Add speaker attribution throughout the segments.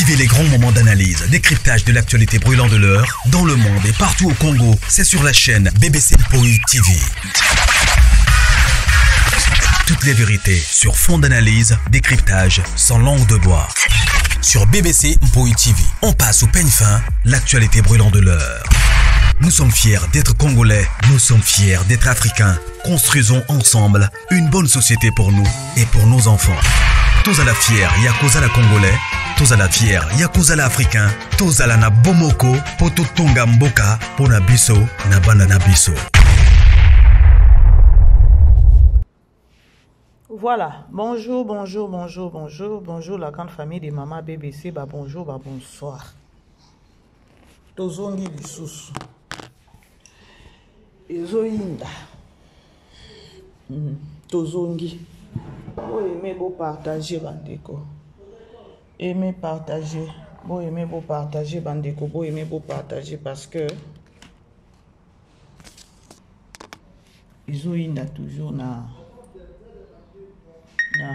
Speaker 1: Vivez les grands moments d'analyse, décryptage de l'actualité brûlante de l'heure, dans le monde et partout au Congo. C'est sur la chaîne BBC Mpoï TV. Toutes les vérités sur fond d'analyse, décryptage, sans langue de bois. Sur BBC Mpoï TV, on passe au peigne fin, l'actualité brûlante de l'heure. Nous sommes fiers d'être Congolais, nous sommes fiers d'être Africains. Construisons ensemble une bonne société pour nous et pour nos enfants. Tous à la fière, Yakozala Congolais. Tous à la fière, Yakozala Africain. Tous à la na Bomoko, Poto Tonga Mboka, Pona Biso, na Bandana Biso.
Speaker 2: Voilà, bonjour la grande famille de Maman BBC, bonjour, bonsoir. Tozongi lisusu. Ezoinda. Tozongi. Vous aimez beau partager, bandeko. Aimez partager. Vous aimez beau partager, bandeko. Vous aimez beau partager parce que Ezoinda toujours na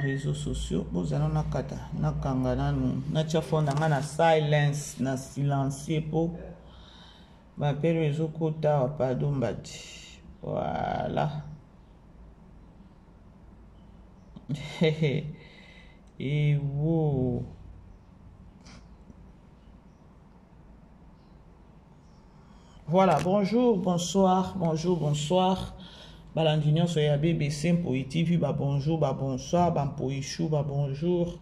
Speaker 2: réseaux sociaux. Vous allez na kata na kangana nu na chafona na silence na silencier pour m'appeler réseau kota pardon badi. Voilà. Et wow. Voilà, bonjour, bonsoir. Balandinion sur la BBC Mpoï TV, bonjour, bonsoir, Mpoïchou, bonjour.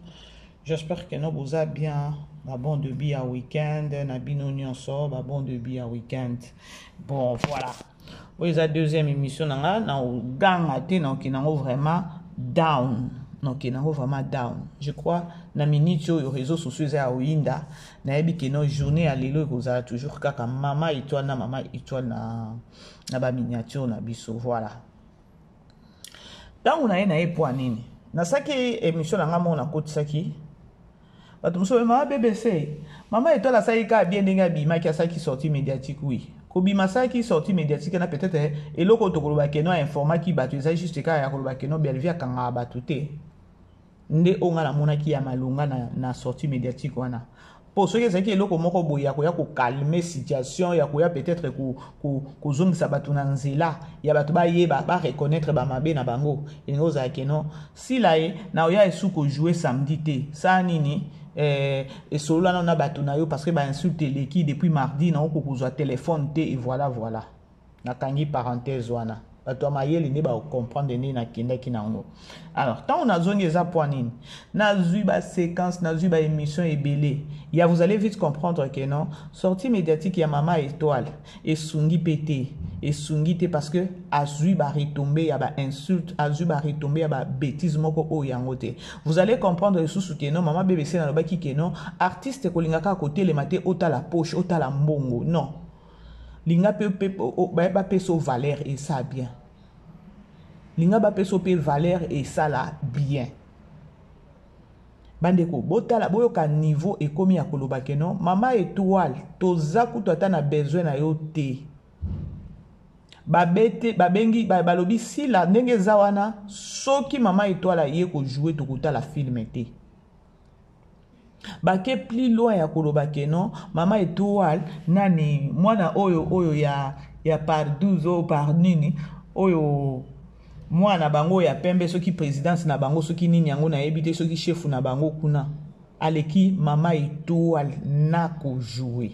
Speaker 2: J'espère que nous vous allez bien. Bon début à week-end, Nabinonion sort, bon début à week-end. Bon, voilà. Vous avez la deuxième émission, nous avons vraiment down. Donc, il vraiment down. Je crois, na minute sur les réseaux sociaux à Oinda, na ebi que nos journées à l'élo vous avez toujours kaka maman étoile na ba miniature na biso voilà. Dans on a na point nini. Na saki émission na ngamo na koti saki. Bato muso maman BBC. Maman étoile ça ika bien denga bima ki saki sortie médiatique oui. Kobima saki sortie médiatique na peut-être eloko to koloba keno informa ki bato ça juste ka ya koloba keno belvia kanga batute. Nde onga la monaki ya malunga na sortie médiatique wana pour ceux qui eloko moko boya ko ya ko calmer situation ya ko ya peut-être ko zongisa batu na nzela ya batu ba yeba ba reconnaître ba mabe na bango ngoza keno si la na oya esu ko jouer samedi te ça nini et solo na batu na yo parce que ba insulte leki depuis mardi na ko kozwa téléphone te et voilà na kangi parenthèse wana. Comprendre na kenda kinango. Alors, tant on a zone eza point nini, na zuba séquence, na zuba émission et belé. Ya vous allez vite comprendre que non, sortie médiatique ya Maman Étoile et sungi pété et sungi té parce que azuba retomber ya ba insulte, azuba retomber ya ba bêtise moko o yangote. Vous allez comprendre sous que non, Maman BBC na lobaki que non, artiste kolingaka à côté les maté ota la poche, ota la mbongo. Non. Linga ba peso valeur et ça bien. Linga ba peso pe valeur et ça là bien. Bandeko botala boyoka niveau et komi ya koloba keno Maman Étoile toza kutu ata na besoin na yo te. Babete babengi balobi si la ndenge zawana soki Maman Étoile ye ko jouer to kotala film te. Bake plus loin ya koloba keno Maman Étoile nani mwana oyo ya par 12 ou par nini oyo mwana bango ya pembe soki présidence na bango soki nini yango na ebité soki chef na bango kuna aleki Maman Étoile na ko jouer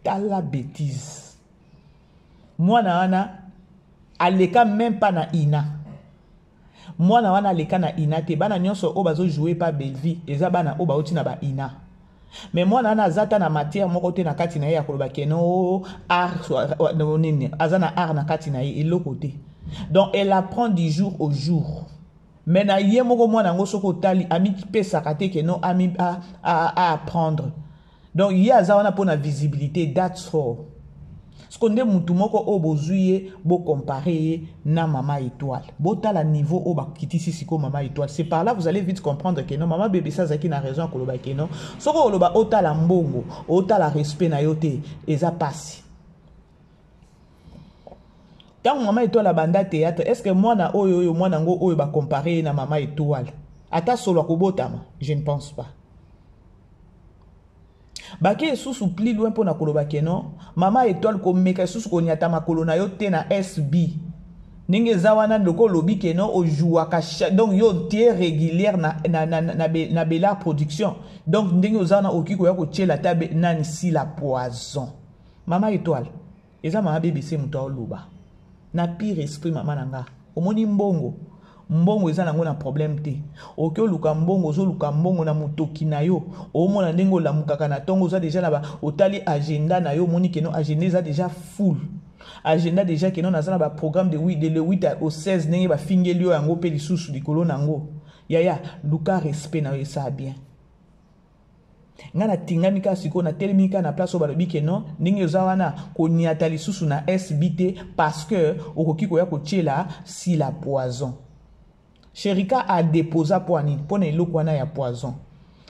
Speaker 2: tala bêtise mwana wana aleka même pas na ina mwana wana leka na ina te bana nyonso o bazo jouer pa Belleville eza bana o bauti na ba ina mais mwana wana azata na matière moko te na kati na ye ya koloba keno art nini azana art na kati na ye eloko te donc elle apprend du jour au jour mais na ye moko mwana ngo soko tali ami pesa kate keno ami à apprendre donc ye azawana pour na visibilité that's all. Ce qu'on dit mutu moko o bozuye bo comparer na Maman Étoile. Bota la niveau o ba kitisi siko Maman Étoile. C'est par là vous allez vite comprendre que non Maman bébé ça zaki na raison koloba que non. Soko oloba ota la mbongo, ota la respect na yote eza passe. Tant Maman Étoile la banda théâtre, est-ce que moi na oyo moi nango oyo ba comparer na Maman Étoile? Ata solo kobotama, je ne pense pas. Bake susu pli loin pour na koloba keno. Mama étoile ko meka susu ko nyata makolo na yo te na SB. Ninge zawana ndoko lobi keno o jouaka donc yo tie régulière na bela production. Donc ndenge ozana okiko ya ko tchela tabe nani si la poison. Mama étoile. Eza mama BBC muto loba. Na pire esprit mama nanga. Omoni mbongo. Mbongo eza nango na problème te. Oke luka mbongo zo luka mbongo na mutoki na yo. Omona ndengo la mukaka na tongo za déjà na ba otali agenda na yo moni keno agenda eza déjà full. Agenda déjà keno na ba programme de le 8 au 16 nenge ba fingeli yo yango pe lisusu likolo nango. Yaya luka respect na yo ça bien. Ngana tingami ka siko na telemika na place obalobi keno ninge zawana ko niata lisusu na SBT parce que okoki ko ya ko tiela si la poison. Cherika a déposé poani pour ne lokwana ya poison.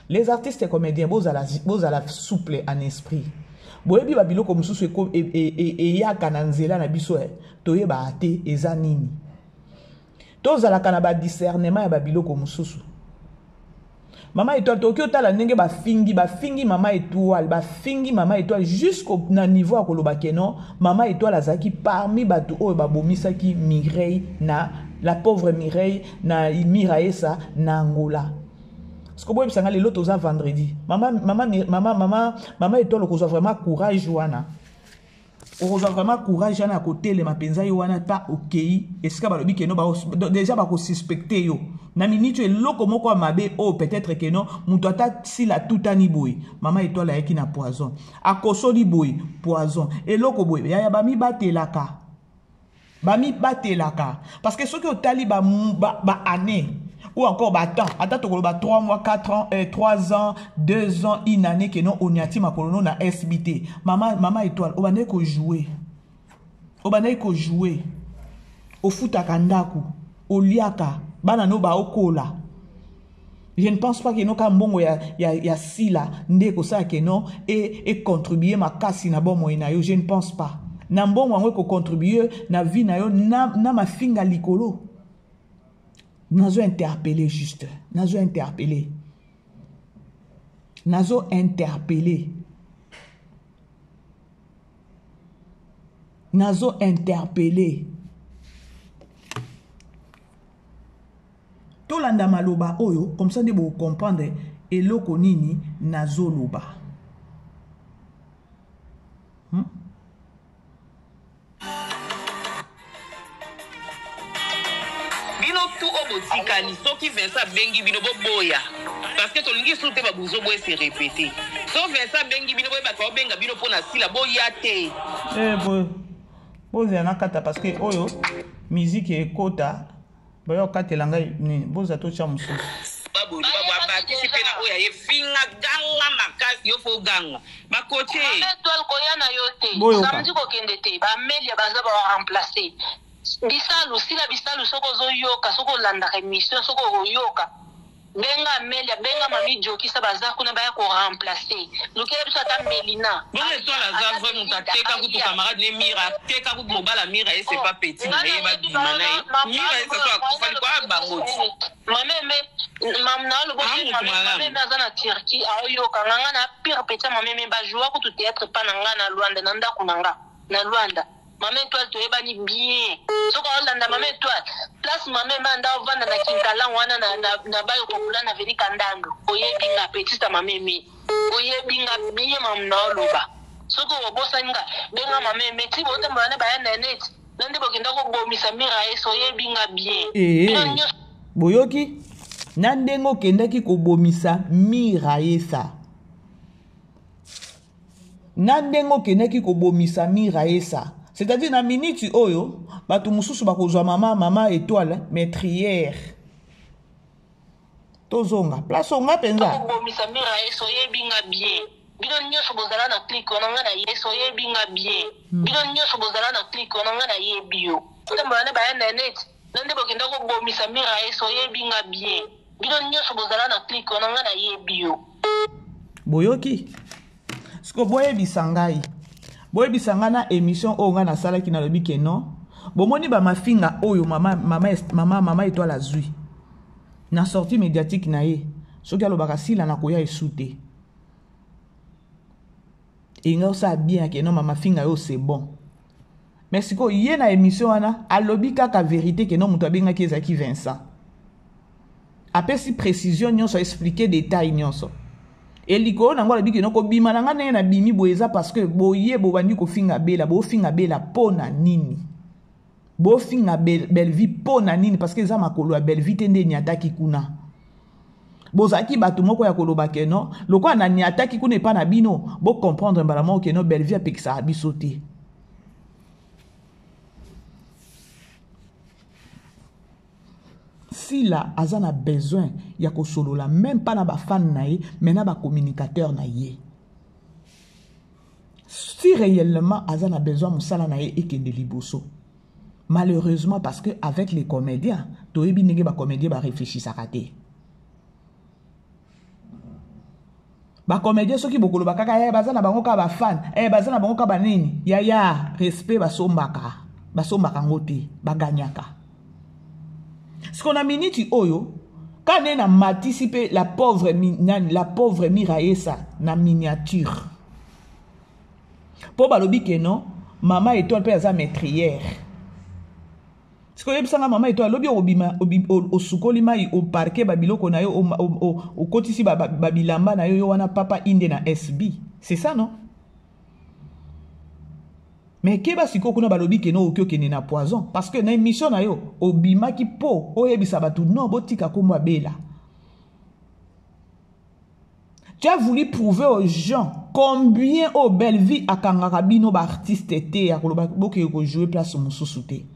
Speaker 2: Les artistes et comédiens boz à la souple en esprit. Boyebi babilo comme sous et ya kananzela na biso toye ba ate eza nini. Toza la kanaba discernement ya babilo comme sous. Mama étoile Tokyo tala ndenge ba fingi mama étoile jusqu'au na niveau à koloba keno mama étoile azaki parmi batu o ba bomisaki Mireille na la pauvre Mireille na Miraesa na Angola. Parce que boy bisanga le loto za vendredi. Mama étoile ko vraiment courage wana. On a vraiment courage à côté les mapenza yo wana pas OK. Est-ce que balobi keno ba déjà ba ko suspecter yo. Na minute loko moko mabe oh peut-être que non mutata si la tutani boy. Mama étoile yaki na poison. Akosoli boy poison. Et loko boy ya ba mi batelaka. Bami batelaka parce que ceux qui ont tali ba année ou encore ba temps attends to ba 3 mois 4 ans 3 ans 2 ans une année que non oniati makolono na SBT mama étoile obane ko jouer au foot akandaku au liaka bana no ba okola. Je ne pense pas que no kambongo ya sila ndeko ça que non et contribuer ma kasi na bon moyen yo je ne pense pas. Na mbongo wango ko contribuer na vie na yo na ma finga likolo. Nazo interpellé juste. Nazo interpellé. Tolanda maloba oyo comme ça de vous comprendre eloko nini nazo loba.
Speaker 3: Bino tout obotikali soki Vincent bengi bino boboya parce que tolingi soute ba buzo boye se répéter so Vincent bengi bino boye ba ko benga bino pona sila boya te
Speaker 2: boza na kata parce que oyo musique ekota boyo katelanga ni boza to cha musu
Speaker 3: babu ba participer na oya ye finga ganga makasi yo fo ganga ba coaché
Speaker 4: étoile ko yana yote samedi ko kende te ba media baza ba remplacer bisalu sila bisalu soko zo yoka soko landa émission soko yoka benga Amelia benga mami Joki sa baza kuna baya ko remplacer lokela biso ata Melina
Speaker 3: bon étoile za vraiment tateka ku camarade ne mira teka ku mobala mira et c'est pas petit mais ba dimana mira et ça ko fali kwa bango
Speaker 4: mameme mamna lo bo mameme naza na Turquie ayoka nganga na pire petit mameme ba jouer ko tout théâtre pa nanga na Luanda nanda kunanga na Luanda. Maman étoile to ebani bien. Soko olanda maman étoile. Place maman manda ovanda na Kinkala wana na bayo kokula na veli kandando. Oyebinga petite maman me. Oyebinga bien mamna oloba. Soko obosa nga benga maman me ti bote mbana ba na net. Nande bokenda ko bomisa mira eso oyebinga bien.
Speaker 2: Boyoki nandengo kendaki ko bomisa mira esa. Nandengo kendaki ko bomisa mira esa. C'est-à-dire na minute oyo batu mususu bakozwa mama étoile maîtrière tozonga place onga penza
Speaker 4: bomisa mira eso yebinga bien bino nyosho bozala na click onanga na yeso yebinga bien bino nyosho bozala na click onanga na yebio tamba na ba na net nande bokenda ko bomisa mira eso yebinga bien bino nyosho bozala na click onanga na yebio
Speaker 2: boyoki siko boye bisangai boye bisangana émission o nga na sala ki na lobi ke non bomoni ba mafinga oyo mama étoile azui na sortie médiatique na ye soki alobaka sila na koya esute Et nga ça bien que non mama finga yo c'est bon. Mais si ko yé na émission wana alobi kaka vérité que non muto abenga ki ezaki Vincent. Après si précision nyonso expliquer détail nyonso. Et liko na ngolo biki no ko bima na ngana na bimi boeza parce que boye bo bandi ko finga bela pona nini. Bo finga belle vie pona nini parce que za makolo ya belle vie tende nyataki kuna. Bozaki batu moko ya koloba keno loko na nyataki kuna pa na bino bo comprendre mbalamo keno belle vie apekisa bisote. Si là azan a besoin ya ko solo la même pas na ba fan na ye mais na ba communicateur na ye. Si réellement azan a besoin musala na ye ekende liboso. Malheureusement parce que avec les comédiens to ebi nege ba comédien ba réfléchir sa raté. Ba comédien soki bokolo ba kaka bazana bango ka ba fan bazana bango ka ba nini ya respect ba sombaka ngote ba ganyaka. Ce qu'on a miniti oyo quand on a matisipé la pauvre Miraesa na miniature pour balobi que non maman étoile pe za maîtrière. Ce que yebisanga maman étoile lobi obima o sukoli mai o parquet babiloko na yo o kotisi babilamba na yo wana papa inde na SB. C'est ça non? Mais keba siko kuna balobi ke no okyo kene na poison parce que na émission na yo obima ki po oyebisa batu non botika komwa bela. Tu as voulu prouver aux gens combien au belle vie akangaka bino ba artiste té ya koloba boke ko jouer place mususu té.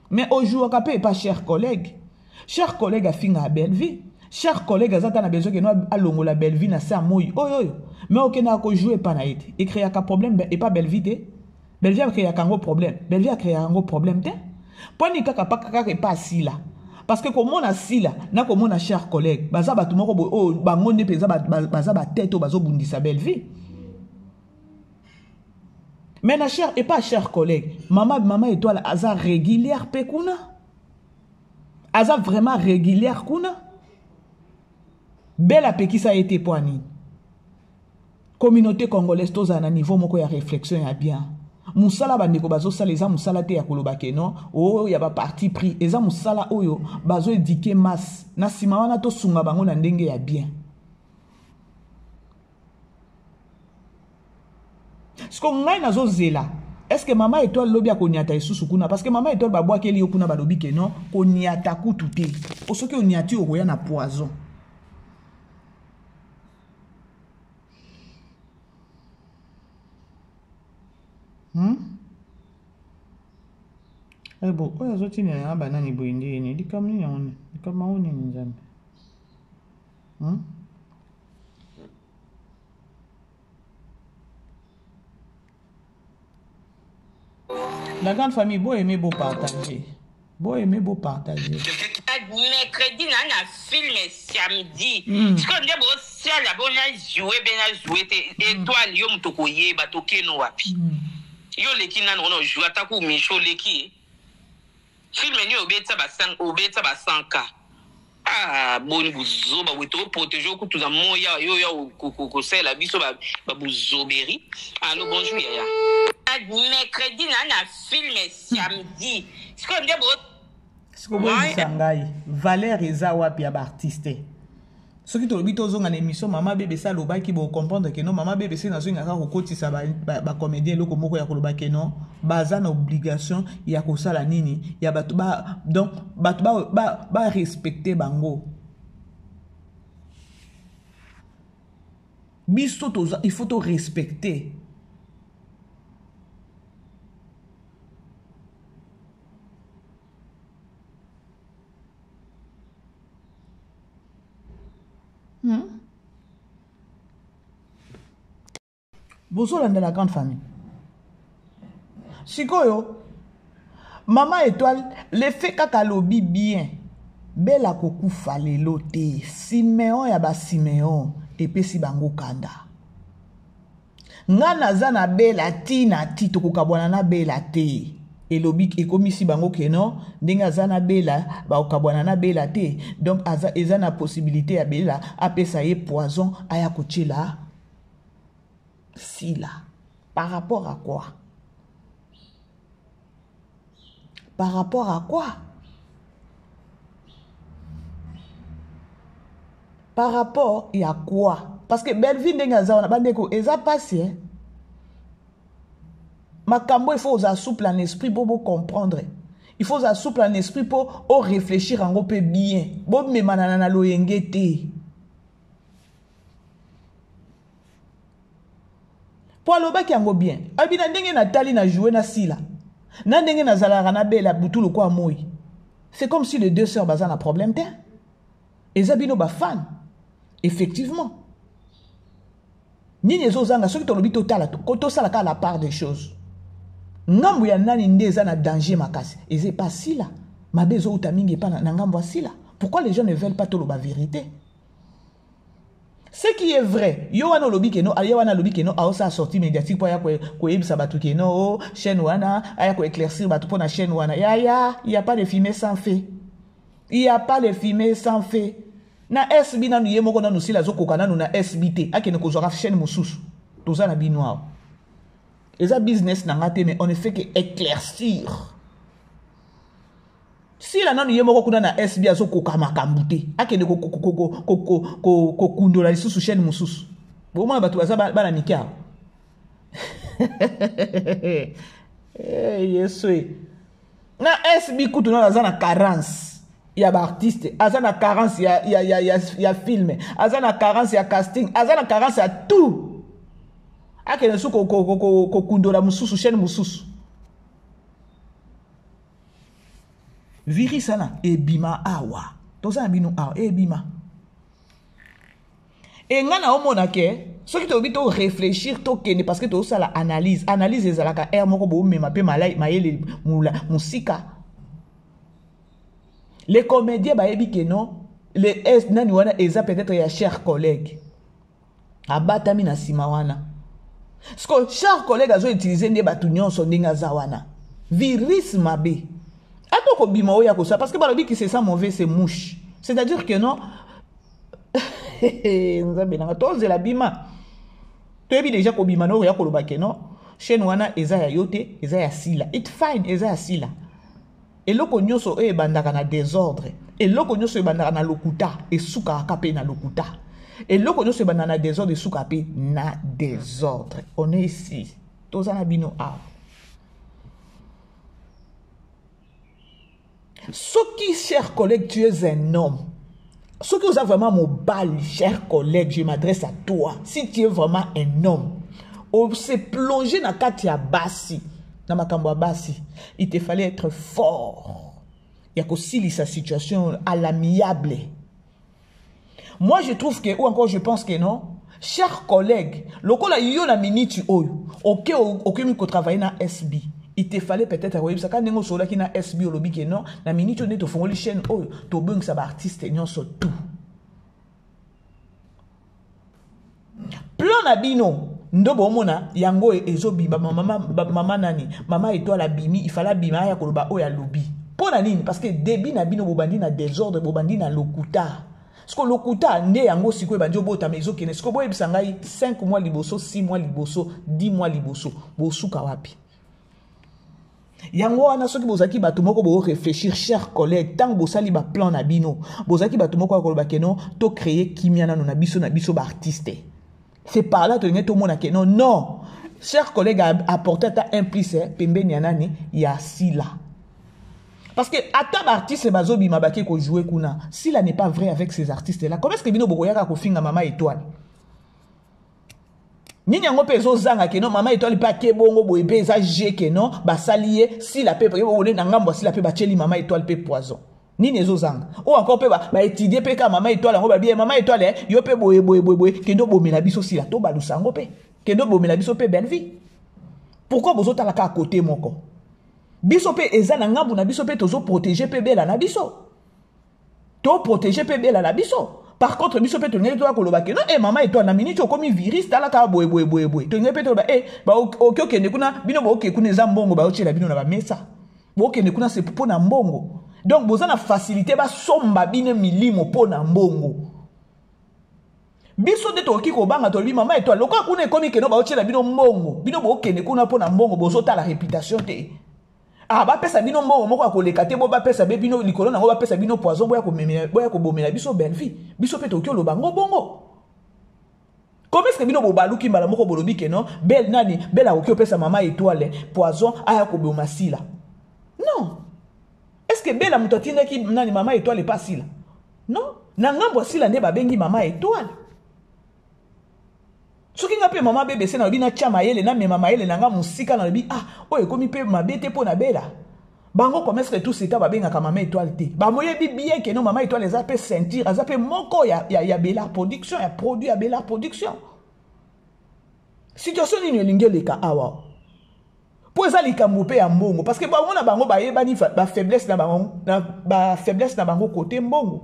Speaker 2: Mais aujourd'hui kapé pas cher collègue. Cher collègue a finga belle vie. Cher collègue azata na besoin que no alongo la belle vie na sa moyi. Oyo. Mais okena ko jouer pa na été. Et créer un problème et pas belle vie té. Belle vie a créé un gros problème. Belle vie a créé un gros problème. Poni kaka pas si là. Parce que comme on a si là, na comme on a cher collègue, baza ba tumoko oh bangonde peza baza ba tête bazo bundisa belle vie. Mais na cher et pas cher collègue. Maman étoile aza régulière pekuna. Aza vraiment régulière kuna. Belle apeki ça a été poani. Communauté congolaise toza na niveau moko ya réflexion ya bien. Musala bandeko bazo sala eza musala te ya koloba keno o ya ba parti pris eza musala oyo bazo édiquer masse na sima wana to sunga bango na ndenge ya bien. Sko ngai nazo zela est-ce que maman étoile lobi akonyata isusu kuna parce que maman étoile ba boakeli yo kuna balobi keno konyata kutu te o soki onyati okoya na poison. Bon, oya zoti ni aba nani boindi ni dikamni ni on dikama oni ni nzambe. La grande famille, beau aimer, beau partager. Beau aimer, beau partager.
Speaker 3: Mercredi, on a film samedi. Ce qu'on dit, c'est la bonne jouer, étoile, yo mtokoye, batoke no wapi. Yo leki nan on joue ataku micho leki. Film ni obeta ba 100K. Ah boni buzo ba weto protéger ko tuza moya yo ko sela biso ba buzoberi. Allô bonjour ya. Mercredi na film samedi. Ce qu'on dit
Speaker 2: ce que vous sangai Valère eza wapi ya ba artiste. Ce qui tolobi tozonga na émission maman bébé ça loba ki bo comprendre que non maman bébé c'est na zo ngaka ko kotisa ba comédien loko moko ya koloba que non baza na obligation ya ko sala nini ya batu ba donc batu ba respecter bango biso toza il faut to respecter. Bonsoir dans la grande famille. Sikoyo, maman étoile, l'effet kakalobi bien. Bela koku fale lote. Simeon ya ba Simeon. Epe si bango kanda. Ngana zana bela ti na ti tokukabwana na bela te. Elobi ekomisi bango keno ndinga zana bela ba okabwana na bela te. Donc ezana possibilité ya bela apesa ye poison aya kochela. Sila. Par rapport à quoi? Par rapport à quoi? Par rapport à quoi? Parce que Belleville Ndengaza, on a passé. Makambo, il faut aux souple en esprit pour vous comprendre. Il faut aux souple en esprit pour réfléchir en peu bien. Bon, mais manana lo yengete. Pour aloba ki yango bien. Abina ndenge Nathalie na joué na Sila. Na ndenge na zalara na bela butu lo kwa moi. C'est comme si les deux sœurs bazan a problème te. Et zabino ba fan. Effectivement. Ni les autres zanga ceux qui tolobi total koto sala ka la part des choses. Ngambu ya nani ndeza na danger makasi. Et c'est pas Sila. Ma bezo utamingi pa na ngambu wa Sila. Pourquoi les gens ne veulent pas toloba vérité? Ce qui est vrai, Yowana lobi keno, Ayawana lobi keno, Aosa sorti médiatique pour ko yebisa batu keno, chaîne wana, aya ko éclaircir batu pour na chaîne wana. Il y a pas de fumée sans feu. Il y a pas de fumée sans feu. Na SB na nuye moko na nusila zo kokana na SBT, akene ko zora chaîne mususu. Toza na binoa. Eza business na ngate mais on ne fait que éclaircir. Si la nanu yemoko kuna na SB azo kokama kambute akende ko kundola lisusu chaîne mususu boma batu baza bana mikia yesu na SB kutu na azana carence ya ba artiste azana carence ya film azana carence ya casting azana carence ya tout akende su ko kundola mususu chaîne mususu. Viri sana ebima awa toza bino awa ebima et ngana omona ke ce qui te dit to réfléchir to kene parce que to ça la analyse ezalaka er moko bo mema pe malai mayele mula musika les comédiens ba ebi ke non les es nani wana eza peut-être ya chers collègues abatami na sima wana parce que chers collègues azo utiliser nde batu nyonso ndinga za wana virus mabe. Parce que balobi qui c'est ça mauvais c'est mouche. C'est-à-dire que non. Nous avons tous la bima. Tu as déjà ko bima no ya ko loba ke non. Chaîne wana eza ya yote, eza ya Sila. It's fine, eza ya Sila. Et loko nyoso e bandaka na désordre. Et loko nyoso e bandaka na lokuta et suka kape na lokuta. Et loko nyoso e bandaka na désordre et suka kape na désordre. On est ici. Tous na bino a. Ce qui, chers collègues, tu es un homme. Ce qui vous a vraiment mon bal, chers collègues, je m'adresse à toi. Si tu es vraiment un homme, on s'est plongé dans Katia Bassi, dans Makambo Bassi. Il te fallait être fort. Il y a aussi sa situation à l'amiable. Moi, je trouve que, ou encore je pense que non, chers collègues, le col a eu la minute, ok, mi travailler dans SB. Il te fallait peut-être avoir ça quand on sola qui na SB au lobby que non la minute on est au fond les chaînes oh to bung ça artiste non so tout plan na bino ndobo mona yango ezobi mama nani mama étoile bimi il fallait bima ya koloba o ya lobby pona nini parce que débit na bino bobandi na désordre bobandi na lokuta parce que lokuta nde yango siko banjo bota mezo kene siko boye bisangai 5 mois liboso 6 mois liboso 10 mois liboso bosuka wapi. Yango wana soki bozaki bato moko bo réfléchir chers collègues tant bosali ba plan na bino bozaki bato moko ko ba keno to créer kimia na biso ba artiste c'est par là to ngé to mona keno non chers collègues apporter ta implice pembeni nani ya Sila parce que ata ba artiste bazo bima baki ko jouer kuna Sila n'est pas vrai avec ces artistes là comment est-ce que bino bokoyaka ko finga mama étoile Nini yango pezo zanga ke non mama étoile pa ke bongo boye pe za je ke non ba salier si la pe on est na ngambo si la pe ba cheli mama étoile pe poison nini ezo zanga ou encore pe ba étudier pe ka mama étoile yango ba bien mama étoile yo pe boye ke ndo bomela biso si la to ba lusango pe ke ndo bomela biso pe belle vie pourquoi bozo tala ka côté moko biso pe eza na ngambo na biso pe tozo protéger pe bela na biso to protéger pe bela na biso. Par contre, biso pe tonye to akoloba ke non mama étoile na minute komi virus tala ka boye tonye pe to ba ba oke ne kuna bino ba oke kuna za mbongo ba ochela bino na ba mesa ba oke ne kuna c'est pour na mbongo donc boza na facilité ba somba bino milimo po na mbongo biso de toki ko banga tolobi mama étoile lokola kuna ekomi keno ba otiela bino mbongo bino bokende kuna pona mbongo bozota la réputation te ba pesa bino mbongo moko akoleka te bo ba pesa be bino likolo nango ba pesa bino poison boya ko bomela biso belle vie biso pe toki oloba ngo bongo. Comment est-ce que bino bobaluki mbala moko bolobi keno belle nani belle akoki opesa mama étoile poison aya ko boma sila? Non. Est-ce que belle amutatine ki nani mama étoile pas sila? Non. Na ngambo sila nde babengi mama étoile. Soki nga pe mama BBC na lobi na tia mayele na mema mayele na nga musika na lobi oyo komi pe mabete po na bela. Bango comment est-ce que tout c'est babenga ka mama étoile te. Ba moyebi bien que no mama étoile les a pe sentir, les a pe moko ya Bella production, ya produit ya Bella production. Situation ni ngeleka awa. Po eza likambo pe ya mbongo parce que bango na bango ba yebani ba faiblesse na bango ba faiblesse na bango côté mbongo.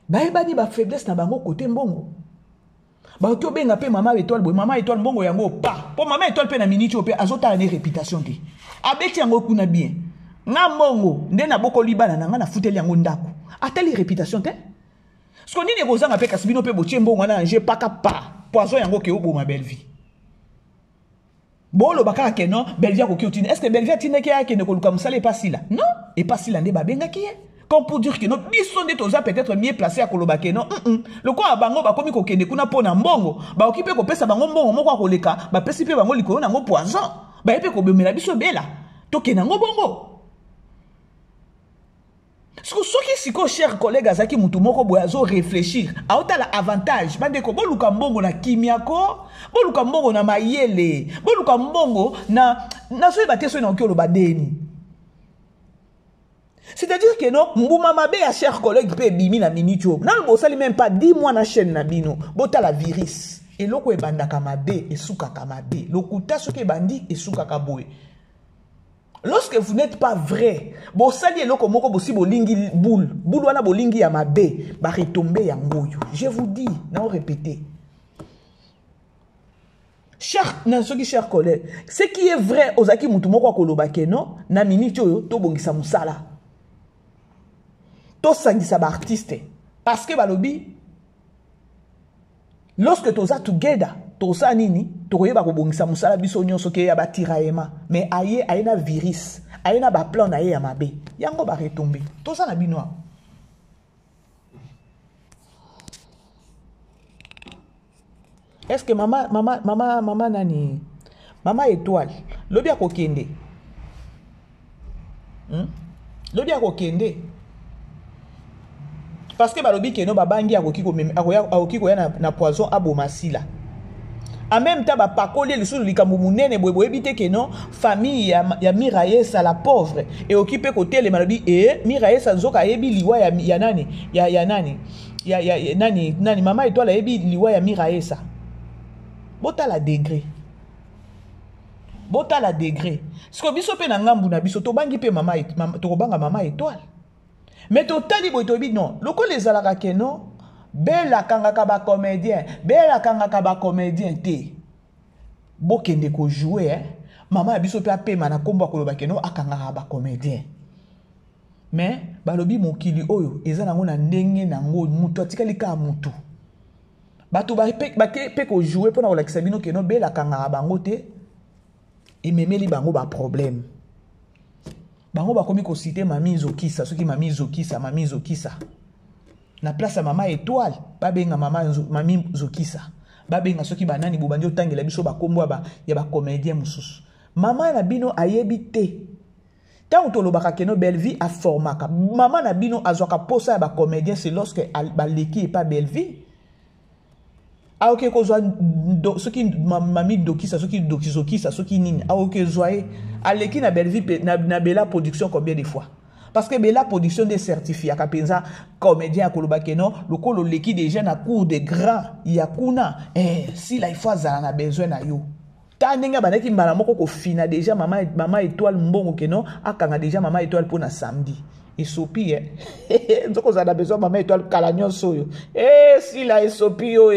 Speaker 2: Baebani ba faiblesse na bango côté mbongo. Ba to benga pe mama étoile boy mama étoile mbongo yango pa. Po mama étoile pe na miniti pe azota na réputation te. Abeti yango kuna bien. Nga mbongo nde na boko libana na nga na futeli yango ndako. Atali réputation te. Sko nini kozanga pe kasibino pe botie mbongo na anje paka pa. Poison yango ke obo ma belle vie. Bolo baka ke non belle vie ko ki utine. Est-ce que belle vie tine ke ya ke ne ko luka musale pas si là? Non, et pas si là nde ba benga ki. Comme pour dire que nos bisons de toza peut-être mieux placés à Kolobake non le quoi bango ba komi ko kende kuna pona mbongo ba okipe ko pesa bango mbongo moko akoleka ba pesi pe bango likolo na ngo poison ba epe ko bemela biso bela to kena ngo bongo soki siko cher collègue azaki mutu moko boyazo réfléchir a otala avantage bande ko boluka mbongo na kimiako boluka mbongo na mayele boluka mbongo na so bateso na okolo badeni. C'est-à-dire que non, mbouma mabe ya cher collègue pe bimi na minitio. Nan bo sali même pas 10 mois na chaîne na bino. Bota la virus. Et loko e banda kamabe e suka kamabe. Lokuta soke bandi e suka kaboe. Lorsque vous n'êtes pas vrai, bo sali loko moko bosi bolingi boule. Boule wana bolingi ya mabe, ba retomber ya ngoyo. Je vous dis, non répétez. Cher collègue, ce qui est vrai ozaki mutu moko akolobake non, na minitio yo to bongisa musala. To sangisa ba artiste parce que balobi lorsque toza together toza nini tokoyeba ko bongisa musala biso nyonso ke ya batiraema mais aye na virus aye na ba plan na ye ya mabe yango ba retomber toza na bino. Est-ce que mama nani mama étoile lobi akokende lobi akokende parce que balobi ke no babangi akoki ko ya na poison abomasila en même temps ba pakoli le sous likambo munene boye ebite ke no famille ya Miraesa la pauvre et occupé côté le malobi Miraesa nzoka yebi liwa ya nani ya nani mama étoile yebi liwa ya Miraesa bota la degré sko biso pe na ngambu na biso to bangi pe mama to banga mama étoile. Mais totali boitobi non. Loko les alaka ke non. Bella kangaka ba comédien. Bella kangaka ba comédien te. Bokende ko jouer Maman biso pe apema na kombo akoloba ke non akangaka ba comédien. Mais balobi mokili oyo eza nango na ndenge nango mutu atikali ka mutu. Bato ba pe ko jouer pona kolakisa bino ke non Bella kangaka bango te. Et memeli bango ba problème. Bango bakomi ko citer mami Zokisa, soki mami Zokisa. Na place ya mama étoile, ba benga mami Zokisa. Ba benga soki banani bobandi otangela biso ba kombo ya ba comédien mususu. Mama na bino ayebi te. Tant to lobaka keno belle vie a formaka. Mama na bino azwaka posa ya ba comédien c'est lorsque ba leki et pas belle vie. Ah ok ko zwa soki mami Dokisa soki Dokizokisa soki nini ah ok zoaye aleki na belle vie na Bella production combien de fois parce que Bella production des certifiés akapenza comédien akoloba keno lokolo leki déjà na cours de grand yakuna si la il faut azala na besoin na yo ta ndenge banaki mbala moko ko fina déjà mama étoile mbongo keno akanga déjà mama étoile pour na samedi. Et sopi nzoko za na besoin mama étoile kala nyonso yo si la esopi yo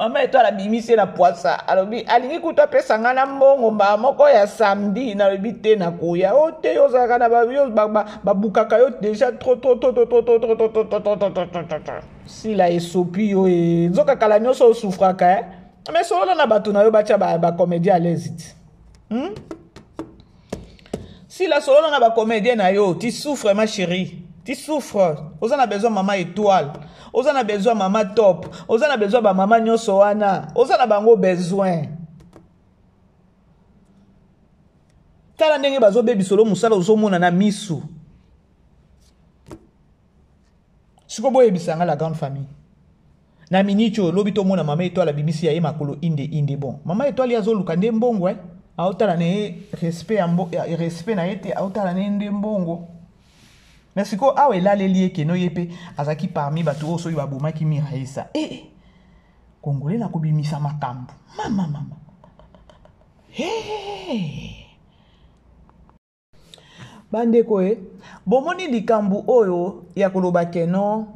Speaker 2: Maman et toi la bimisi na poisa. Alors alingi kuta pesa ngana mbongo mba moko ya samedi na bité na koya. O te yo zakana ba yo ba bukaka yo déjà trop. Si la esopi yo e zoka kala nyoso souffraka eh. Mais solo na batu na yo bacha ba comédien à l'aise. Si la solo na ba comédien na yo, tu souffres ma chérie. Tu souffres. Vous en avez besoin maman étoile. Vous en avez besoin maman top. Vous en avez besoin ba maman nyoso wana. Vous en avez bango besoin. Tala ndenge bazo baby solo musala uzomona na misu. Siko boye bisanga la grande famille. Na minicho lobi to mona maman étoile bimisi ya makolo inde bon. Maman étoile ya zoluka nde mbongo eh. Autala ne respect na yete autala ne nde mbongo. Mais si ko awe la lelie ke no yepe azaki parmi batu oso yi baboma ki miraisa. Congolais na kobimisa makambu. Mama. Bandeko bomoni likambu oyo ya koloba keno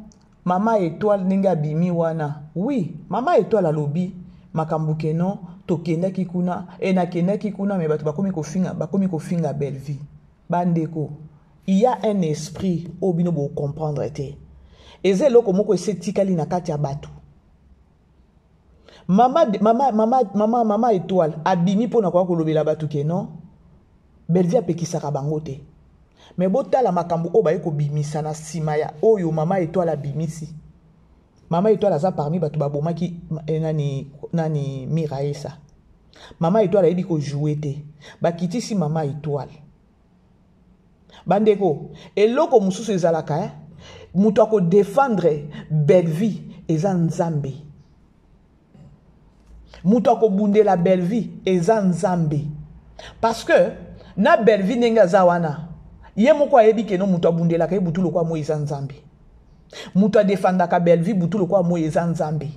Speaker 2: mama étoile ninga bimi wana. Oui, mama étoile alobi makambu keno tokenda kikuna na kenda kikuna me batu bakomi kofinga belle vie. Bandeko, il y a un esprit au bino bo comprendre te. Eze loko moko esetikali na kati ya batu. Mama étoile abimi pona kwa kolobela batu keno belle vie apekisaka bango te. Mais botala makambu o baye ko bimisa na sima ya oyo mama étoile abimisi. Mama étoile aza parmi batu babomaki nani Miraesa. Mama étoile ayebi ko jouer te. Bakitisi mama étoile. Bandeko, eloko mususu ezalaka mutu ako défendre belle vie eza nzambe. Mutu ako bundela belle vie eza nzambe. Parce que na belle vie nenga zawana. Ye moko ayebi ke no mutu abundela ka butu lokwa mo eza nzambe. Mutu adefanda ka belle vie butu lokwa mo eza nzambe.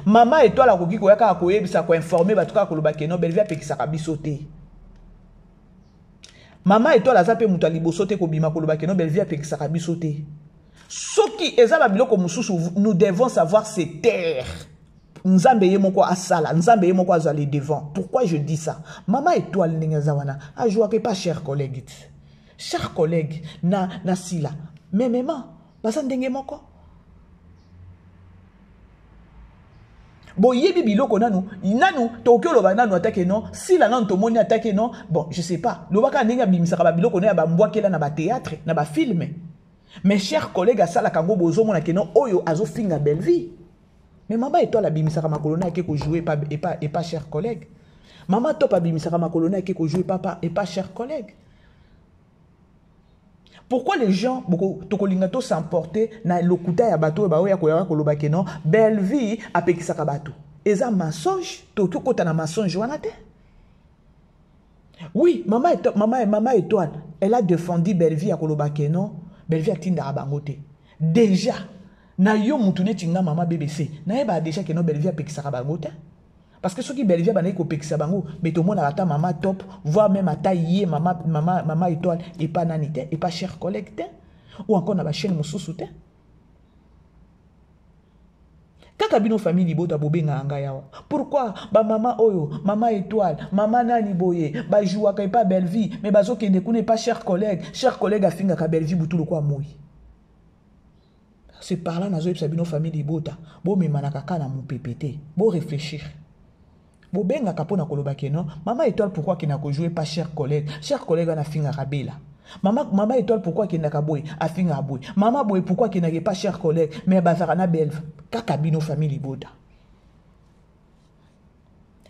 Speaker 2: Mama étoile akoki koyaka akoyebisa ko informer batuka koloba ke no belle vie apekisaka biso te. Mama étoile azape mutu aliboso te kobima koloba ke no belle vie apekisaka biso te. Soki eza ba biloko mususu nous devons savoir se taire. Nzambe ye moko asala, nzambe ye moko azali devant. Pourquoi je dis ça? Mama étoile ndenge zawana a joué que pas cher collègue. Chers collègues, na sila. Mais maman, basa ndenge moko. Bon, yebi biloko nanu tokyo loba nanu atake non, sila nanu tomoni atake non. Bon, je sais pas. Lobaka ndenge bimisaka ba biloko na ba mbwakela na ba théâtre, na ba film. Mes chers collègues asala kango bozo mona kenon oyo azo finga belle vie. Mais maman et toi la bimisaka makolona ke ko jouer et pas chers collègues. Maman top a bimisaka makolona ke ko jouer papa et pas chers collègues. Pourquoi les gens beaucoup tokolingato s'emporter na lokuta ya bato ba oya koya koloba kenon belle vie apekisaka bato. Eza mensonge, tokyo kota na mensonge wana te. Oui, maman étoile, elle a défendu belle vie à koloba kenon, belle vie atinda bango te. Déjà na yo mutune tinga mama BBC, na yeba déjà kenon belle vie apekisaka bango te. Parce que ceux qui belle vie bana ko pekisa bango, mais tout le monde ata mama top, voire même ata yé mama étoile et pas nanité et pas cher collègue ou encore na ba chaîne mususu te. Kaka bino famille bota bobenga anga yawa. Pourquoi ba mama oyo, mama étoile, mama nani boye, ba joua ka pas belle vie, mais bazo kende kune pas cher collègue a finga ka belle vie butu lokwa moi. C'est par là nazo yebisa bino famille bota, bo memanaka kana mu pépété, bo réfléchir. Bobenga kapona koloba keno mama étoile pourquoi qu'il n'a ko jouer pas cher collègue na finga rabela mama étoile pourquoi qu'il n'a ka boy a finga boy mama boy pourquoi qu'il n'a pas cher collègue mais bazara na belve kaka bino famille boda.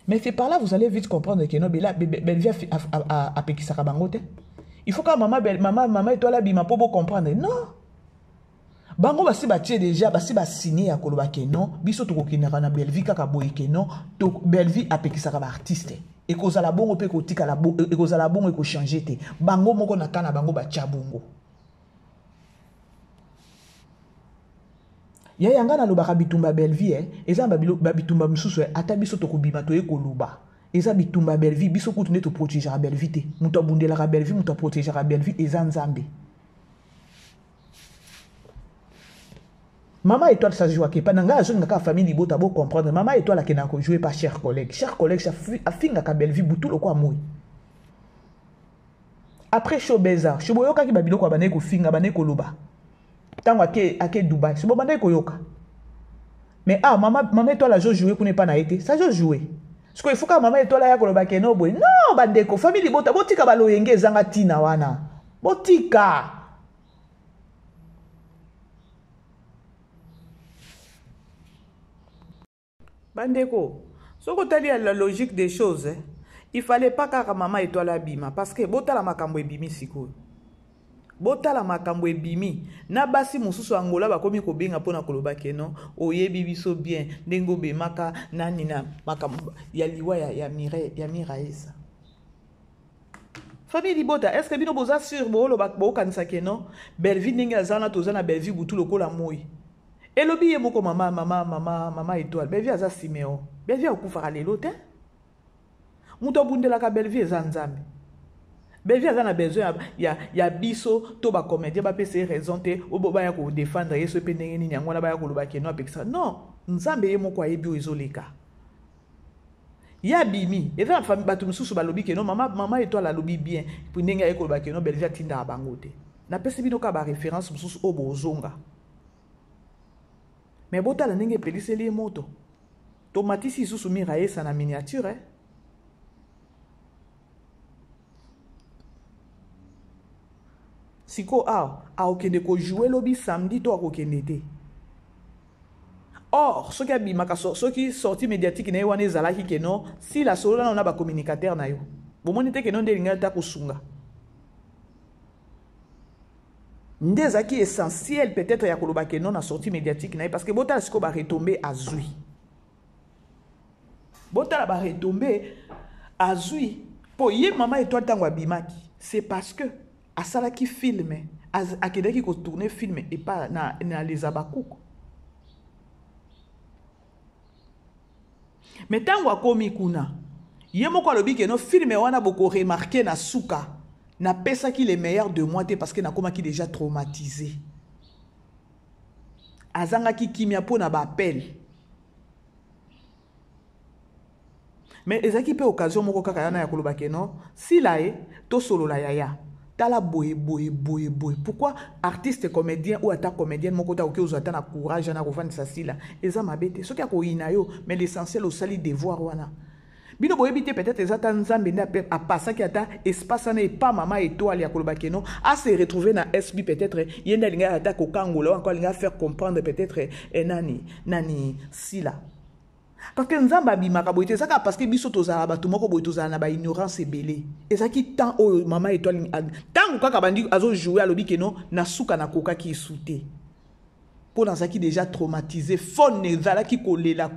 Speaker 2: Mais c'est par là vous allez vite comprendre que no bela belle vie a pekisaka bango te. Il faut que maman étoile bima po bo comprendre non. Bango basi batie déjà basi ba signé ya koloba kenon biso to kokina na belle vie kaka boy kenon to belle vie apekisaka ba artiste e kozala bongo pe ko tika la bongo e kozala bongo e ko changer te bango moko na kana bango ba tia bongo ya yanga na lobaka bitumba belle vie eza ba bitumba misusu ata biso to kobima to e koluba eza bitumba belle vie biso kutu ne to protéger la belle vie te muto bundela ka belle vie muto protéger la belle vie eza nzambe. Maman Étoile, ça joue à qui? Pendant que la famille Libota, vous comprendre. Maman Étoile, qui n'a pas joué par chers collègues. Chers collègues, ça fait une belle vie, tout le quoi mouille. Après Showbeza, Showboyoka qui babilo kwa baneko finga baneko loba. Tango ake Dubaï, c'est bon baneko yoka. Mais maman Étoile a joué qu'on n'est pas na été. Ça joue jouer. Parce qu'il faut que maman Étoile ya koloba keno boy. Non, bandeko, famille Libota, botika balo yenge zanga tina wana. Botika. Bandeko, ce que tu as la logique des choses, hein, il ne fallait pas que maman Étoile abima. Parce que bota la makambo ebimi siko. Bota la makambo ebimi. Na basi mususu angola ba komi ko benga pona koloba keno. Oye bibiso bien. Nengo be maka nani na makambo ya liwa ya miraesa. Famille Libota, est-ce que bino boza sur bo lo ba bo kanisa keno? Belvi ninga zana tozana belvi butu lokola moi. Et le billet moko maman Étoile. Belvi aza Siméon. Belvi a okufara lelo te. Muto bundela ka Belvi ezanzambe. Belvi aza na besoin ya biso to ba comédien ba pese raison te oboba ya ko défendre yeso pe ndenge nini yango na ba ya ko loba keno apekisa. Non, nzambe ye moko ayebi ezoleka. Ya bimi, et la famille batu mususu balobi keno maman Étoile alobi bien. Pour ndenge ya ko loba keno Belvi atinda abango te. Na pese bino ka ba référence mususu obo zonga. Mais bota la nenge pelise li moto. Tomatisi sous miraesa na miniature, hein. Siko okende ko jouer lobby samedi to akokende te. Or, ce qui a bimaka ce qui sorti médiatique na wana ezalaki keno si la solo na ba communicateur na yo. Bomoni te keno ndelinga ta kosunga. Ndezaki essentiel peut-être ya koloba ke non na sortie médiatique na parce que bota siko ba retomber azui. Bota ba retomber azui po ye maman Étoile tango abimaki. C'est parce que asala ki filme akedaki ko tourner film et pas na les abakoko. Mais tango akomi kuna ye moko alobi ke no film wana boko remarquer na suka. Na pesa qui les meilleurs de moi parce que na koma qui déjà traumatisé. Azanga ki kimia po na ba appel. Mais ezaki pe occasion moko kaka yana ya koloba keno si la to solo la yaya. Tala boye. Pourquoi artiste comédien ou ata comédienne moko ta oké ozata na courage na kofanda sa sila. Eza mabete. Soki ako inayo mais l'essentiel au sali devoir wana. Bino boyebite peut-être ezata nzambe na a passa qui ata espace na pas maman Étoile ya koloba keno a se retrouver na SB peut-être yenda linga ata ko kangola encore linga faire comprendre peut-être nani sila parce que nzamba bimaka boyite saka parce que biso tozala batu moko boyite tozala na ba ignorance ebele ezaki tant o maman Étoile tant kaka bandi azo jouer alobi keno na suka na koka ki souté pour dans qui déjà traumatisé fon ezala ki kolela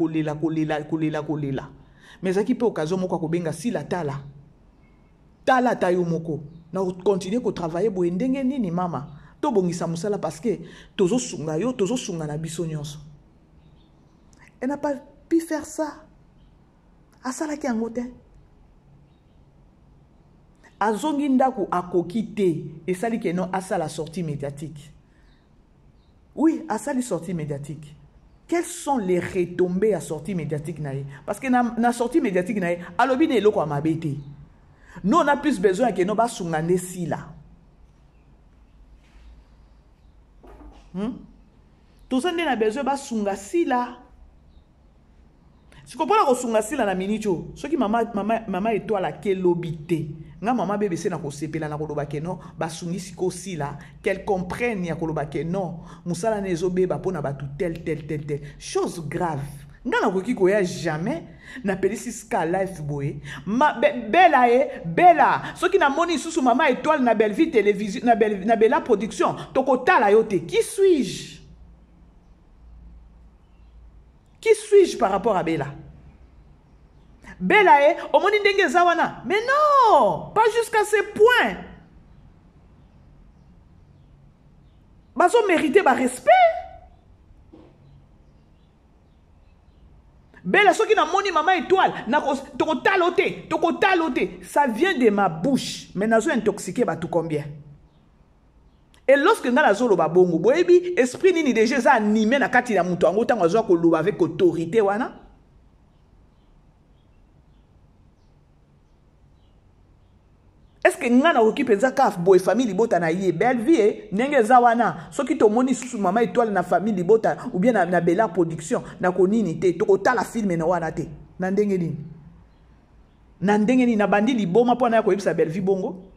Speaker 2: mais ça qui peut occasion moko kobenga si la tala tayo moko na continuer ko travailler bo ndenge nini mama to bongisa musala parce que tozo sunga na biso nyonso. Elle n'a pas pu faire ça. Asala ki angote azongi ndako akokite et sali ke non asala sortie médiatique. Oui, asali sortie médiatique. Quelles sont les retombées à sortie médiatique naïe? Parce que na sortie médiatique naïe, alobi ne loko amabete. Nous on a plus besoin que nous bas sungane si là. Tout ça on a besoin bas sunga si là. Si vous comprenez que sunga si là na minicho, ce qui maman Étoile la kelobité. Nga maman bébé c'est na ko sepela na koloba ke non ba sungi siko si là qu'elle comprenne ya koloba ke non musala nezo beba pona ba tout tel chose grave nga na koki ko ya jamais na pelisi ska life boy bella ce qui na moni susu maman Étoile na belle vie télévision na bella production tokota la yote qui suis-je par rapport à Bella? Bella au moni ndenge zawana. Mais non, pas jusqu'à ce point. Bazo mériter ba respect. Bella ce qui na moni maman Étoile na tokotalote, ça vient de ma bouche. Mais nazo intoxiqué ba tout combien? Et lorsque nga na zolo ba bongo, boyebi esprit nini déjà za animé na kati na mutu ango tango zo ko loba avec autorité wana. Est-ce que nga na okipe za kaf boy famille libota na ye belle vie nenge za wana soki to moni susu mama étoile na famille libota ou bien na Bella production na ko nini te to kotala film na wana te na ndenge nini na bandi liboma pona ya ko yebisa belle vie bongo.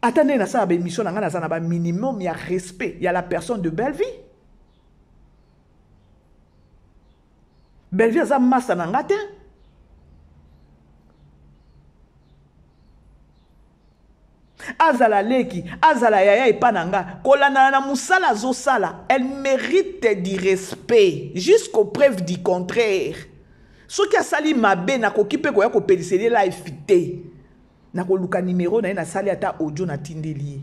Speaker 2: Attendez, na ça émission na na ba minimum ya respect, il y a la personne de belle vie. Belle vie za massa na ngate. Azala leki, azala yaya ipananga, kolana na musala zo sala, elle mérite du respect jusqu'aux preuves du contraire. Ce qui a sali mabe na ko kipe ko ya ko peliseli la efité. Na ko luka numéro na sali ata audio na tindeli.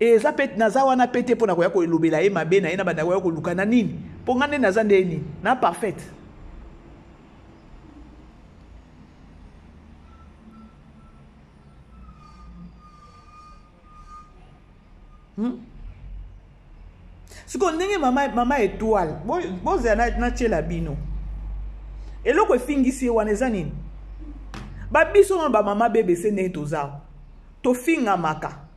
Speaker 2: Et za pet na za wana pete po na ko ya ko lobela e mabe na ina banda ko ya ko luka na nini? Po ngane na za ndeni, na parfaite. Siko ndenge mama étoile, boza na tchela bino. Et loko fingisi wana nini? Ba biso ba mama BBC ne toza. To finga maka.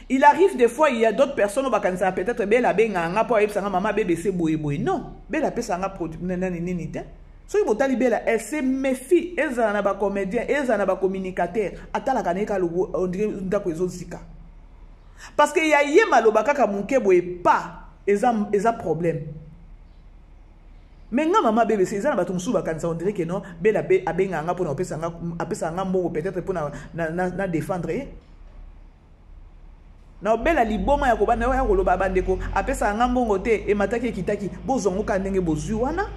Speaker 2: Il arrive des fois il y a d'autres personnes ba kanisa peut-être bela benga nga po yebisa nga mama BBC boye. Non, bela pesa nga produit nini te. So il botali bela elle se méfie, ezana ba comédien, ezana ba communicateur, atala kaneka lobo on dirait ndako ezozika. Parce que y a yema loba kaka munke boye pas eza problème. Mais nga mama BBC ezana ba tumsu ba kanisa on dirait que non bela be abenga nga pona opesa nga mbongo peut-être pona na défendre. Na bela liboma ya kobanda ya koloba bandeko apesa nga mbongo te e mataki kitaki bozongo ka ndenge bozwi wana.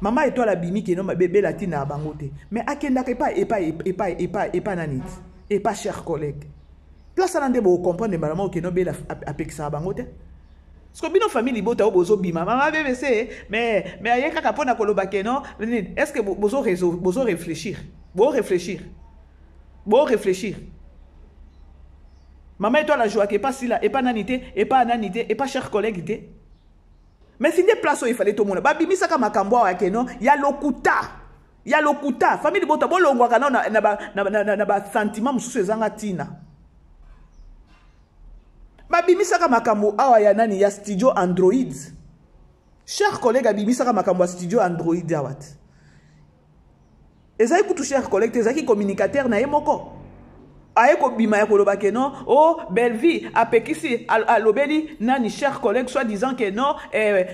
Speaker 2: Mama étoile la bimi qui non bébé latine à bangote. Mais akenda pas nanit. Et pas cher collègue. Place à l'endroit où comprendre maman qui non bébé apekisa à bangote. Parce que bino famille libota bozo bima mama BBC mais ayeka kapona koloba ke non est-ce que bozo réfléchir. Bon réfléchir. Maman étoile la joie qui pas si là et pas nanité et pas cher collègue. Mais si des places où il fallait tout le monde, babi misaka makambo wa keno, ya lokuta, famille bota bo longwa kana na ba sentiment mususu ezanga tina. Babi misaka makambo awa ya nani ya studio Android. Chers collègues, babi misaka makambo studio Android awat. Ezaki kutu chers collègues, ezaki communicateur na yemoko. Aeko bima ya koloba ke non, oh, belle vie, apekisi, alobeli, nani, chers collègues, soit disant que non,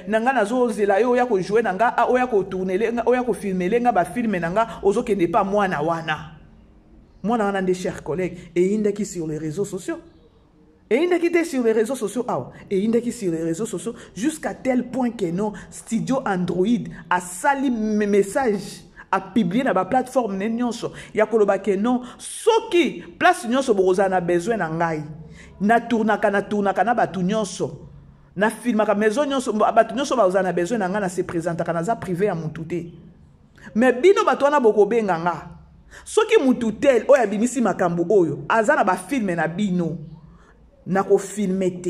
Speaker 2: nanga nazo zela yo, oya ko jouer nanga, oya ko tourner, oya ko filmer, nga ba filmer nanga, ozo ke n'est pas moi na wana. Moi na wana des chers collègues, et indeki sur les réseaux sociaux. Et indeki sur les réseaux sociaux, et indeki sur les réseaux sociaux, jusqu'à tel point que non, studio Android a sali mes messages. A publier na ba plateforme ne nyonso ya koloba ke non soki place nyonso boza na besoin na ngai na tournaka na batu nyonso na filmaka maison nyonso batu nyonso boza na besoin na nga na se présentaka na za privé ya mutu te mais bino batu wana bokobenga nga soki mutu tel oyo abimisi makambo oyo aza na ba filme na bino na ko filmer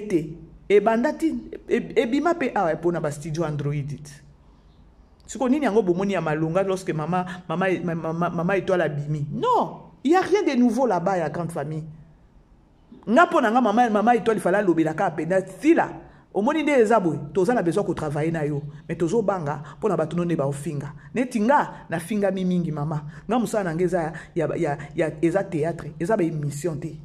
Speaker 2: te e bandati e bima pe awa pona ba studio Android. Siko nini yango bomoni ya malunga lorsque mama étoile bimi. Non, il y a rien de nouveau là-bas ya grande famille. Nga pona nga mama étoile fala lobela ka pena sila. Omoni nde ezabwe, toza na besoin ko travailler na yo, mais tozo banga pona batu none ba ofinga. Netinga na finga mingi mama. Nga musana ngeza ya eza théâtre, eza ba émission te.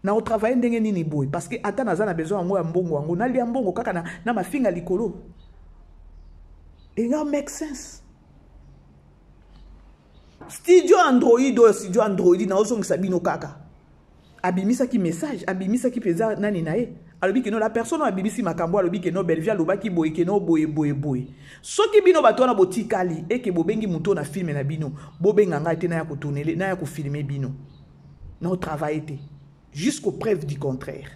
Speaker 2: Na o travailler ndenge nini boy parce que ata naza na besoin ngo ya mbongo wango na lia mbongo kaka na mafinga likolo et nga make sense. Studio Android na ozongisa bino kaka abimisa ki message abimisa ki peza nani nae alobi ke no la personne abimisi makambo alobi ke no belvia lobaki boy ke no boy soki bino bato na botikali et ke bobengi muto na film na bino bobenga nga te na ya ko tourner na ya ko filmer bino na o travailler te jusqu'aux preuves du contraire.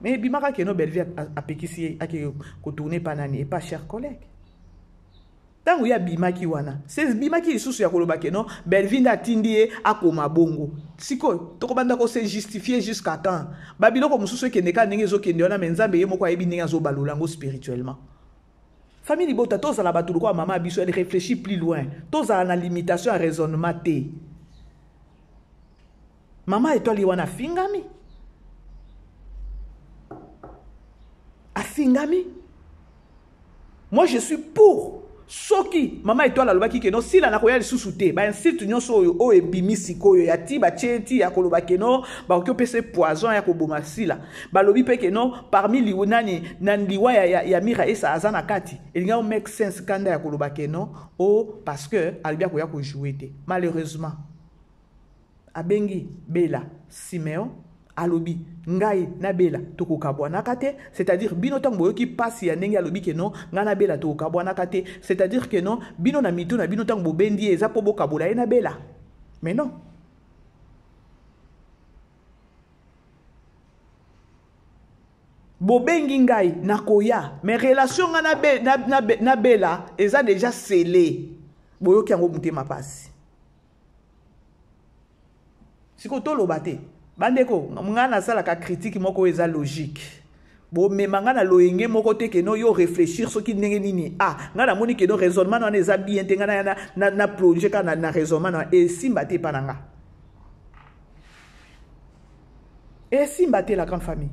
Speaker 2: Mais bimaka que no belvi a pekisi a que tourner panani et pas cher collègue. Tango ya bimaki wana. C'est bimaki isusu ya kolobake non. Belvinda tindie akoma bongo. Siko toko banda ko se justifier jusqu'à quand. Babiloko mususu kendeka ndenge zo kende wana menzambe ye moko ayebi ndenge zo balolango spirituellement. Famille libota toza la batulu kwa maman biso elle réfléchit plus loin. Toza na limitation à raisonnement té. Maman etoli wana fingami. Afingami. Moi je suis pour. Soki maman étoile alobaki ke no si la nakoya lisusu te ba insiste nyonso oyo ebimisi koyo ya ti ba cheti ya kolobaki no ba ko pese poison ya koboma sila ba lobi pe ke no parmi liwunani nan liwa ya mira esa azana kati elinga o make sense kanda ya kolobaki no o parce que albia ko ya ko jouer te malheureusement abengi Bella Siméon alobi ngai na Bella tokokabwana kate, c'est-à-dire bino tango boyoki pasi ya ndenge alobi ke non nga na Bella tokokabwana kate, c'est-à-dire que non bino na mitu na bino tango bobendi eza po bokabola ye na Bella. Mais non, bobengi ngai na koya mais relation nga na Bella eza déjà scellé boyoki yango mutema pasi siko toloba te. Bandeko, ngana sala ka critique moko eza logique. Bo memanga na loyenge moko te ke no yo réfléchir ce qui ndenge nini. Ah, ngana moni ke no raisonnement na eza bien te ngana na plonger ka na raisonnement et simba te pananga. Et simba te la grande famille.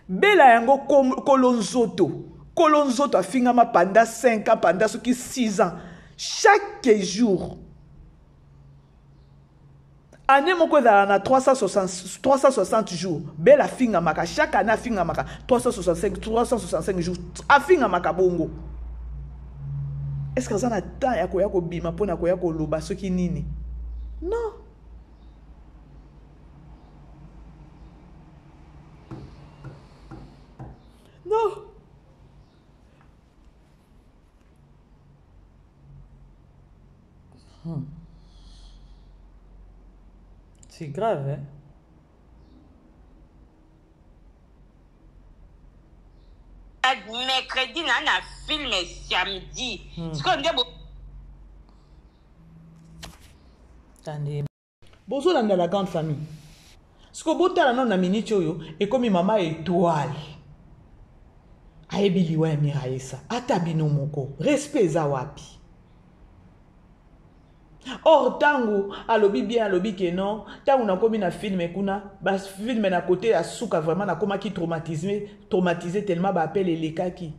Speaker 2: Bella yango kolonzoto afingama pendant 5 ans pendant ce qui 6 ans. Chaque jour année moko na 360 jours. Bella finga maka. Chaque année finga maka. 365 jours. A finga maka bongo. Est-ce que ça na temps ya ko bima pona ko ya ko loba soki nini? Non. Non. C'est grave, hein?
Speaker 3: Mercredi, on a film samedi. Ce qu'on dit,
Speaker 2: attendez. Bonjour dans la grande famille. Ce que vous avez dans minute et comme maman étoile. Ayebi liwa miraisa. Atabino moko. Respect zawapi. Or tango alobi bien alobi ke non tango na komi na film kuna ba film na côté ya suka vraiment na koma ki traumatisé tellement ba appelle les kaki.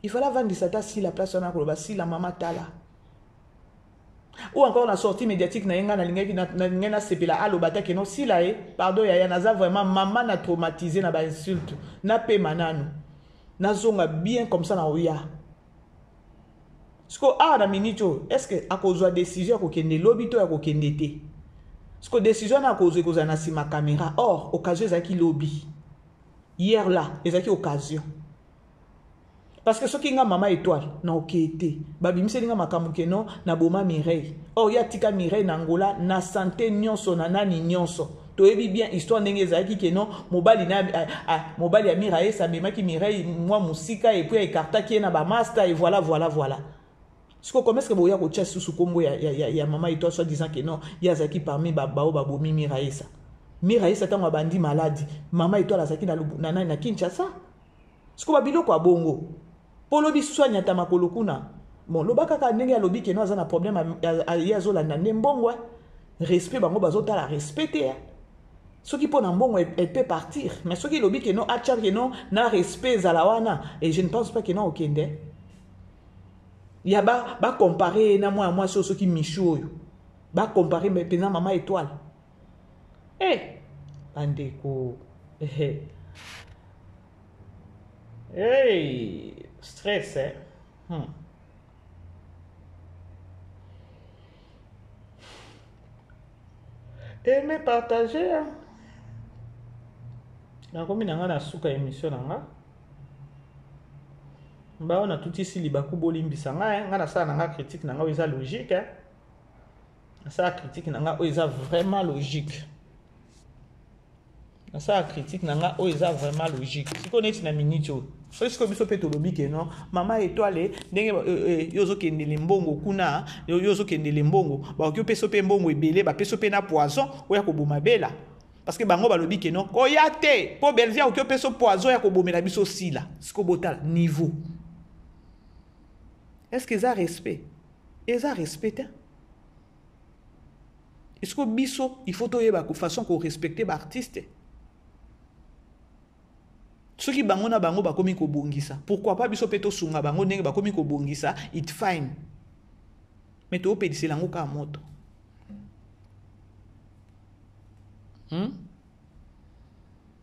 Speaker 2: Il fallait vendre ça si la place on a koloba si la maman tala. Ou encore la sortie médiatique na yenga na lingaki na sepela alobata ke non si la pardon ya naza vraiment maman na traumatisé na ba insulte na pe mananu. Na zonga bien comme ça na oya. Sko a na minito est-ce que a cause de décision ko kende lobby to ya ko kende te. Sko décision na cause ko na si ma caméra. Or occasion ezaki lobby. Hier là, ezaki occasion. Parce que ce qui nga maman étoile na okete. Babi mselinga makamuke non na boma Mireille. Or ya tika Mireille na Angola na santé nyonso na nani nyonso. Toyebi bien histoire ndenge ezaki ke non mobali na mobali ya Mireille sa memaki Mireille moi musika et puis écarta qui na ba master et voilà. Comment est-ce que vous avez sous ce combo ya maman et toi soit disant que non il y a zaki parmi bao babomi Miraïsa. Miraïsa tant bandi maladie. Maman et toi la zaki na Kinshasa. Ce que babilo kwa bongo. Polo bi soigna ta makolo kuna. Bon lobaka ka ndenge ya lobi ke no azana problème ya zola na mbongo. Respect bango bazota la respecter. Ce qui pona mbongo elle peut partir, mais ce qui lobi ke no achar ke no na respect zalawana et je ne pense pas que non okende. Ya ba comparer na moi sur ce qui michou ba comparer mais pendant maman étoile bandeko stress aimer partager na komi nanga na suka émission nanga ba on a tout ici libaku bolimbisa nga na sala nga critique nanga eza logique ça critique nanga eza vraiment logique Ça critique nanga o eza vraiment logique. Si qu'on est na minute parce que biso peto lobi ke non mama étoile ndenge yozo kendele mbongo kuna yozo kendele mbongo ba okyo peso pe mbongo ebele ba peso pe na poison oya ko boma bela parce que bango ba lobi ke non koya te po belvia okyo peso poison ya ko bomela biso sila siko botala niveau. Est-ce que ça respect? Et ça respecte? Est-ce que biso il faut toyeba ko façon ko respecter ba artiste? Ceux qui bango na bango bakomi ko bongisa. Pourquoi pas biso peto sunga bango ndenge bakomi ko bongisa, it fine. Mais to pedisi lango ka moto.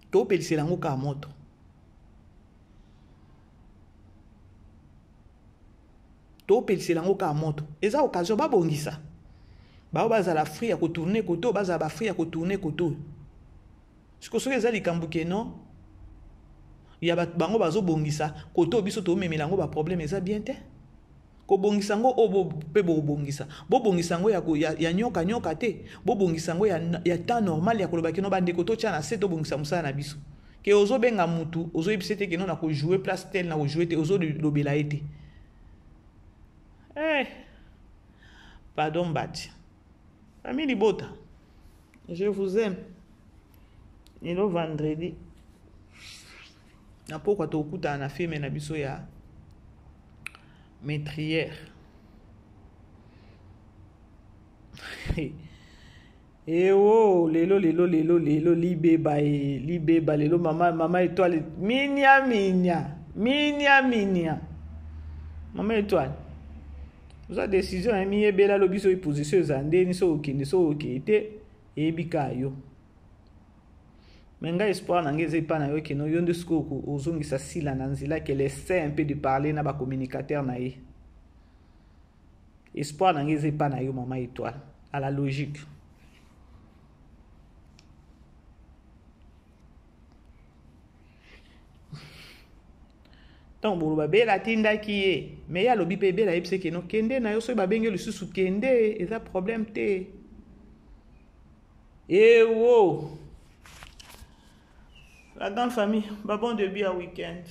Speaker 2: To pedisi lango ka moto. To pedisi lango ka moto. Eza occasion ba bongisa. Ba baza la free ya ko tourner koto, baza ba free ya ko tourner koto. Siko soki eza likambuke non? Il y a bango bazo bongisa koto biso to memelango ba problème eza bien te ko bongisa ngo obo pe bo bongisa bo bongisa ngo ya nyoka te bo bongisa ngo ya temps normal ya koloba kino bande koto tia na seto bongisa musala na biso ke ozo benga mutu ozo ibisete ke non na ko jouer place tel na ko jouer te ozo lobela ete pardon Bati famille Bota, je vous aime. Et le vendredi na pourquoi to kuta na filme na biso ya maîtrière oh lelo libeba lelo mama étoile minia mama étoile za décision mi ebela lo biso position zande ni so okende so okete ebika yo. Menga espoir nangeze pa na yo ke no yonde skoko ozongisa sila na nzila qu'elle essaie un peu de parler na ba communicateur na ye. Espoir nangeze pa na yo mama étoile à la logique. Donc bolo ba bela tinda ki ye mais ya lobi pe bela yebse ke no kende na yo so ba benge lisusu kende eza problème te. Wo la grande famille, bon début à week-end.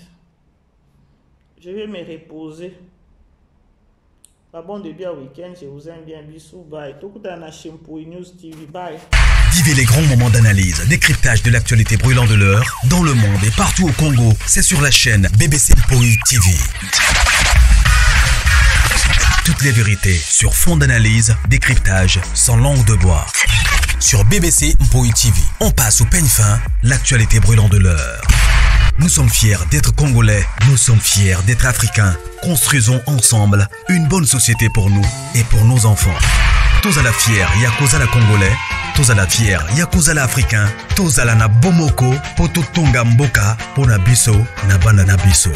Speaker 2: Je vais me reposer. Bon début à week-end, je vous aime bien. Bisous, bye. Tout le monde Shempo News TV, bye.
Speaker 1: Vivez les grands moments d'analyse, décryptage de l'actualité brûlant de l'heure, dans le monde et partout au Congo. C'est sur la chaîne BBC Mpoï TV. Toutes les vérités sur fond d'analyse, décryptage sans langue de bois. Sur BBC Mpoï TV, on passe au peigne fin, l'actualité brûlant de l'heure. Nous sommes fiers d'être Congolais, nous sommes fiers d'être Africains. Construisons ensemble une bonne société pour nous et pour nos enfants. Tous à la fière, Yakoza la Congolais, tous à la fière, Yakoza la Africain, tous à la na Bomoko, Poto Tonga Mboka, Pona Biso, na Banda na Biso.